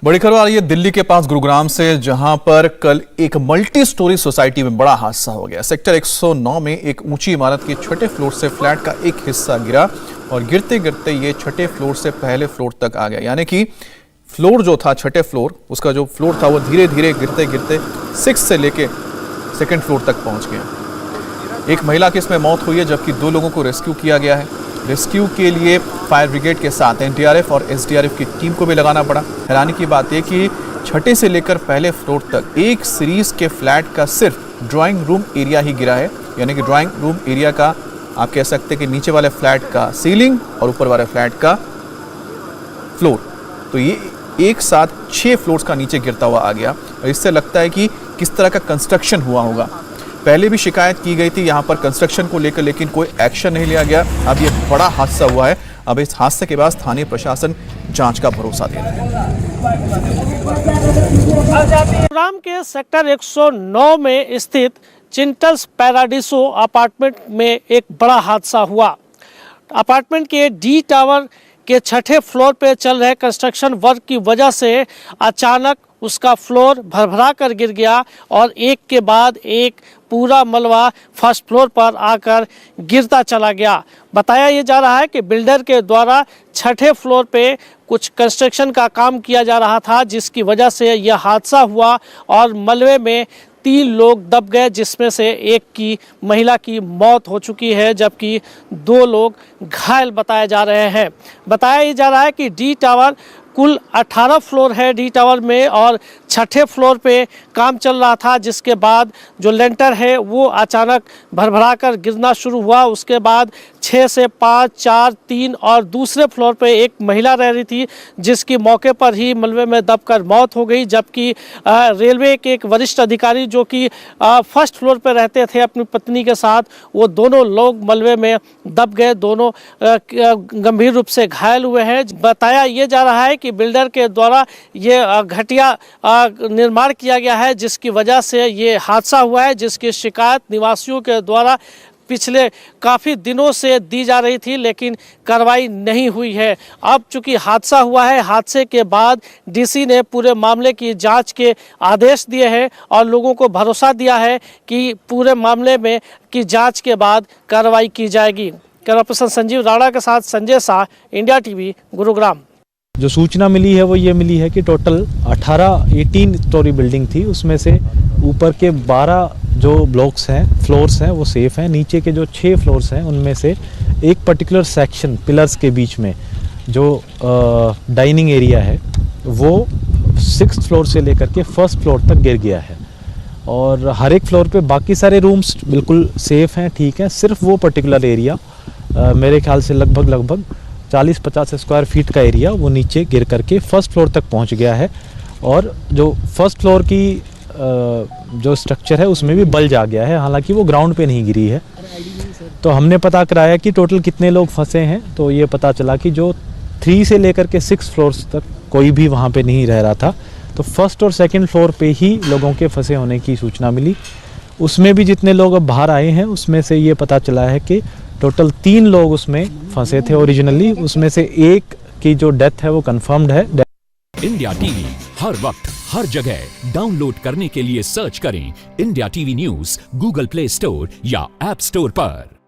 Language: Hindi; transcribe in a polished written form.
बड़ी खबर आ रही है दिल्ली के पास गुरुग्राम से, जहां पर कल एक मल्टी स्टोरी सोसाइटी में बड़ा हादसा हो गया। सेक्टर 109 में एक ऊंची इमारत के छठे फ्लोर से फ्लैट का एक हिस्सा गिरा और गिरते गिरते ये छठे फ्लोर से पहले फ्लोर तक आ गया। यानी कि फ्लोर जो था छठे फ्लोर, उसका जो फ्लोर था वो धीरे धीरे गिरते गिरते 6 से लेके सेकेंड फ्लोर तक पहुंच गया। एक महिला की इसमें मौत हुई है, जबकि 2 लोगों को रेस्क्यू किया गया है। रेस्क्यू के लिए फायर ब्रिगेड के साथ एनडीआरएफ और एसडीआरएफ की टीम को भी लगाना पड़ा। हैरानी की बात यह कि छठे से लेकर पहले फ्लोर तक एक सीरीज के फ्लैट का सिर्फ ड्राइंग रूम एरिया ही गिरा है। यानी कि ड्राइंग रूम एरिया का आप कह सकते हैं कि नीचे वाले फ्लैट का सीलिंग और ऊपर वाले फ्लैट का फ्लोर, तो ये एक साथ 6 फ्लोर्स का नीचे गिरता हुआ आ गया। और इससे लगता है कि किस तरह का कंस्ट्रक्शन हुआ होगा। पहले भी शिकायत की गई थी यहाँ पर कंस्ट्रक्शन को लेकर, लेकिन कोई एक्शन नहीं लिया गया। अब ये बड़ा हादसा हुआ है। अब इस हादसे के बाद स्थानीय प्रशासन जांच का भरोसा दे रहा है। गुरुग्राम के सेक्टर 109 में स्थित चिंटल्स पैराडिसो अपार्टमेंट में एक बड़ा हादसा हुआ। अपार्टमेंट के डी टावर के छठे फ्लोर पे चल रहे कंस्ट्रक्शन वर्क की वजह से अचानक उसका फ्लोर भरभरा कर गिर गया और एक के बाद एक पूरा मलबा फर्स्ट फ्लोर पर आकर गिरता चला गया। बताया ये जा रहा है कि बिल्डर के द्वारा छठे फ्लोर पे कुछ कंस्ट्रक्शन का काम किया जा रहा था, जिसकी वजह से यह हादसा हुआ और मलबे में 3 लोग दब गए, जिसमें से एक की महिला की मौत हो चुकी है, जबकि 2 लोग घायल बताए जा रहे हैं। बताया ये जा रहा है कि डी टावर कुल 18 फ्लोर है डी टावर में और छठे फ्लोर पे काम चल रहा था, जिसके बाद जो लेंटर है वो अचानक भरभरा कर गिरना शुरू हुआ। उसके बाद 6 से 5, 4, 3 और दूसरे फ्लोर पे एक महिला रह रही थी, जिसकी मौके पर ही मलबे में दबकर मौत हो गई। जबकि रेलवे के एक वरिष्ठ अधिकारी जो कि फर्स्ट फ्लोर पे रहते थे अपनी पत्नी के साथ, वो दोनों लोग मलबे में दब गए। दोनों गंभीर रूप से घायल हुए हैं। बताया ये जा रहा है कि बिल्डर के द्वारा ये घटिया निर्माण किया गया है, जिसकी वजह से ये हादसा हुआ है, जिसकी शिकायत निवासियों के द्वारा पिछले काफ़ी दिनों से दी जा रही थी, लेकिन कार्रवाई नहीं हुई है। अब चूंकि हादसा हुआ है, हादसे के बाद डीसी ने पूरे मामले की जांच के आदेश दिए हैं और लोगों को भरोसा दिया है कि पूरे मामले में की जांच के बाद कार्रवाई की जाएगी। कैमरा पर्सन संजीव राणा के साथ संजय शाह, इंडिया टीवी, गुरुग्राम। जो सूचना मिली है वो ये मिली है कि टोटल 18 स्टोरी बिल्डिंग थी, उसमें से ऊपर के 12 जो ब्लॉक्स हैं, फ्लोर्स हैं, वो सेफ़ हैं। नीचे के जो 6 फ्लोर्स हैं उनमें से एक पर्टिकुलर सेक्शन पिलर्स के बीच में जो डाइनिंग एरिया है वो 6th फ्लोर से लेकर के 1st फ्लोर तक गिर गया है। और हर एक फ्लोर पे बाकी सारे रूम्स बिल्कुल सेफ़ हैं, ठीक हैं। सिर्फ वो पर्टिकुलर एरिया मेरे ख्याल से लगभग 40-50 स्क्वायर फीट का एरिया वो नीचे गिर करके 1st फ्लोर तक पहुंच गया है। और जो 1st फ्लोर की जो स्ट्रक्चर है उसमें भी बल्ज आ गया है, हालांकि वो ग्राउंड पे नहीं गिरी है। तो हमने पता कराया कि टोटल कितने लोग फंसे हैं, तो ये पता चला कि जो 3 से लेकर के 6 फ्लोर्स तक कोई भी वहाँ पे नहीं रह रहा था। तो 1st और 2nd फ्लोर पे ही लोगों के फंसे होने की सूचना मिली। उसमें भी जितने लोग अब बाहर आए हैं उसमें से ये पता चला है कि टोटल 3 लोग उसमें फंसे थे ओरिजिनली, उसमें से एक की जो डेथ है वो कंफर्म्ड है। इंडिया टीवी हर वक्त हर जगह डाउनलोड करने के लिए सर्च करें India TV news Google play store या ऐप स्टोर पर।